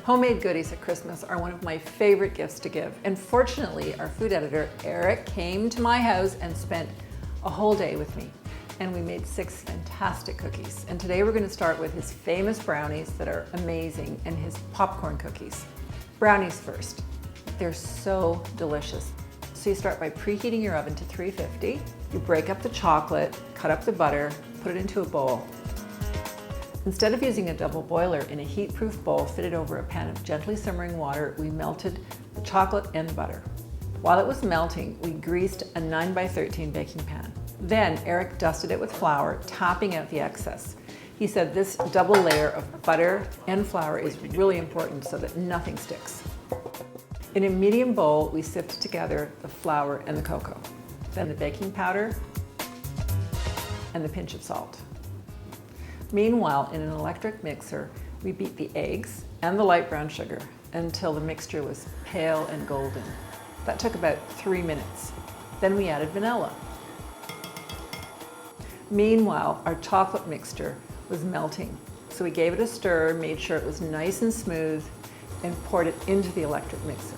Homemade goodies at Christmas are one of my favorite gifts to give. And fortunately, our food editor, Eric, came to my house and spent a whole day with me. And we made 6 fantastic cookies. And today we're going to start with his famous brownies that are amazing and his popcorn cookies. Brownies first. They're so delicious. So you start by preheating your oven to 350. You break up the chocolate, cut up the butter, put it into a bowl. Instead of using a double boiler, in a heat-proof bowl fitted over a pan of gently simmering water, we melted the chocolate and the butter. While it was melting, we greased a 9x13 baking pan. Then Eric dusted it with flour, tapping out the excess. He said this double layer of butter and flour is really important so that nothing sticks. In a medium bowl, we sifted together the flour and the cocoa, then the baking powder and the pinch of salt. Meanwhile, in an electric mixer, we beat the eggs and the light brown sugar until the mixture was pale and golden. That took about 3 minutes. Then we added vanilla. Meanwhile, our chocolate mixture was melting. So we gave it a stir, made sure it was nice and smooth, and poured it into the electric mixer.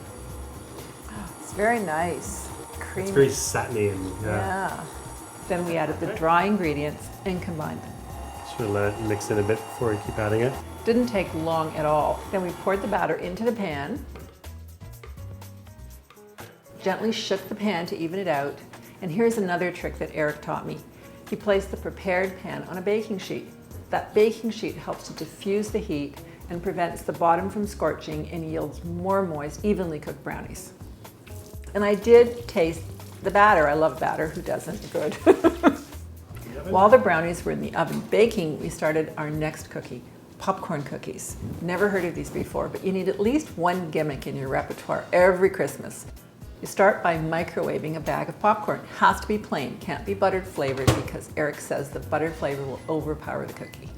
Oh, it's very nice, creamy. It's very satiny and yeah. Then we added the dry ingredients and combined them. Should let it mix in a bit before you keep adding it. Didn't take long at all. Then we poured the batter into the pan, gently shook the pan to even it out. And here's another trick that Eric taught me. He placed the prepared pan on a baking sheet. That baking sheet helps to diffuse the heat and prevents the bottom from scorching and yields more moist, evenly cooked brownies. And I did taste the batter. I love batter. Who doesn't? Good. While the brownies were in the oven baking, we started our next cookie, popcorn cookies. Never heard of these before, but you need at least one gimmick in your repertoire every Christmas. You start by microwaving a bag of popcorn. It has to be plain, can't be buttered flavored because Eric says the butter flavor will overpower the cookie.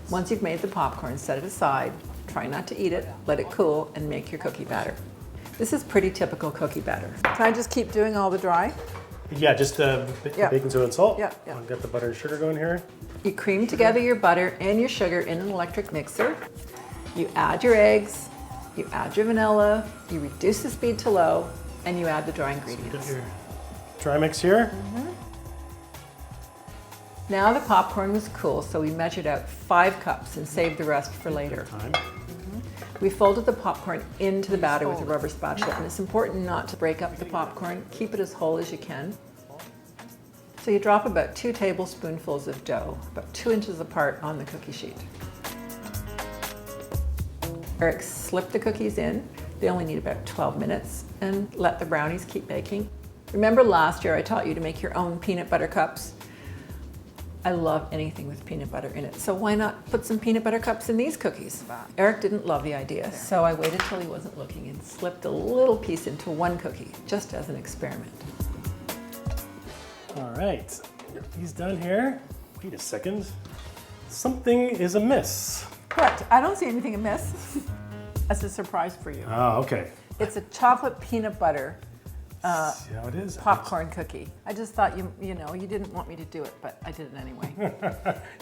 Once you've made the popcorn, set it aside, try not to eat it, let it cool, and make your cookie batter. This is pretty typical cookie batter. Can I just keep doing all the dry? Yeah, just baking soda and salt. Yeah. I'll get the butter and sugar going here. You cream together your butter and your sugar in an electric mixer. You add your eggs, you add your vanilla, you reduce the speed to low, and you add the dry ingredients. So your dry mix here. Now the popcorn was cool, so we measured out 5 cups and saved the rest for later. We folded the popcorn into the batter with a rubber spatula, and it's important not to break up the popcorn. Keep it as whole as you can. So you drop about 2 tablespoonfuls of dough, about 2 inches apart on the cookie sheet. Eric slipped the cookies in. They only need about 12 minutes, and let the brownies keep baking. Remember last year I taught you to make your own peanut butter cups? I love anything with peanut butter in it, so why not put some peanut butter cups in these cookies? Eric didn't love the idea, so I waited till he wasn't looking and slipped a little piece into one cookie, just as an experiment. All right, he's done here. Wait a second. Something is amiss. Correct. I don't see anything amiss. That's a surprise for you. Oh, okay. It's a chocolate peanut butter See how it is. popcorn cookie. I just thought you didn't want me to do it, but I did it anyway.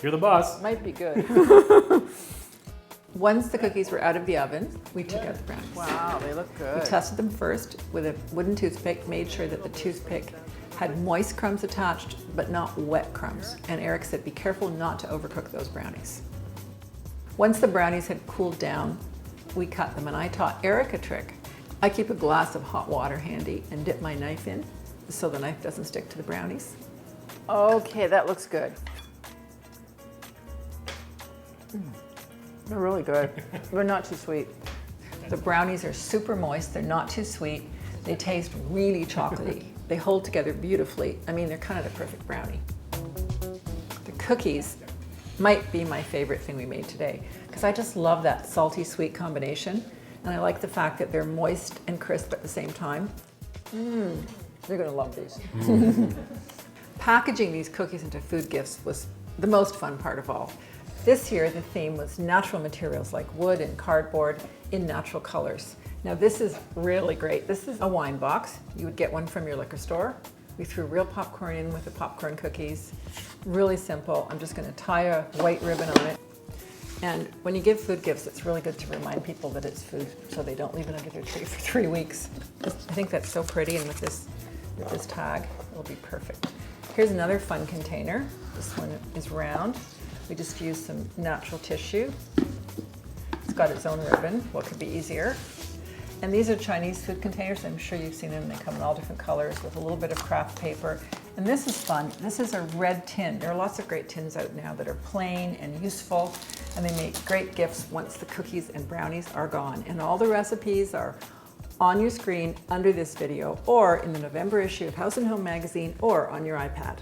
You're the boss. Might be good. Once the cookies were out of the oven, we took out the brownies. Wow, they look good. We tested them first with a wooden toothpick, made sure that the toothpick had moist crumbs attached, but not wet crumbs. And Eric said, be careful not to overcook those brownies. Once the brownies had cooled down, we cut them, and I taught Eric a trick. I keep a glass of hot water handy and dip my knife in so the knife doesn't stick to the brownies. Okay, that looks good. They're really good. They're not too sweet. The brownies are super moist, they're not too sweet, they taste really chocolatey. They hold together beautifully. I mean, they're kind of the perfect brownie. The cookies might be my favorite thing we made today because I just love that salty sweet combination, and I like the fact that they're moist and crisp at the same time. You're gonna love these. Packaging these cookies into food gifts was the most fun part of all. This year the theme was natural materials like wood and cardboard in natural colors. Now this is really great. This is a wine box. You would get one from your liquor store. We threw real popcorn in with the popcorn cookies. Really simple. I'm just gonna tie a white ribbon on it. And when you give food gifts, it's really good to remind people that it's food so they don't leave it under their tree for 3 weeks. I think that's so pretty, and with this tag, it'll be perfect. Here's another fun container. This one is round. We just used some natural tissue. It's got its own ribbon. What could be easier? And these are Chinese food containers. I'm sure you've seen them. They come in all different colors with a little bit of craft paper. And this is fun. This is a red tin. There are lots of great tins out now that are plain and useful, and they make great gifts once the cookies and brownies are gone. And all the recipes are on your screen under this video, or in the November issue of House & Home magazine, or on your iPad.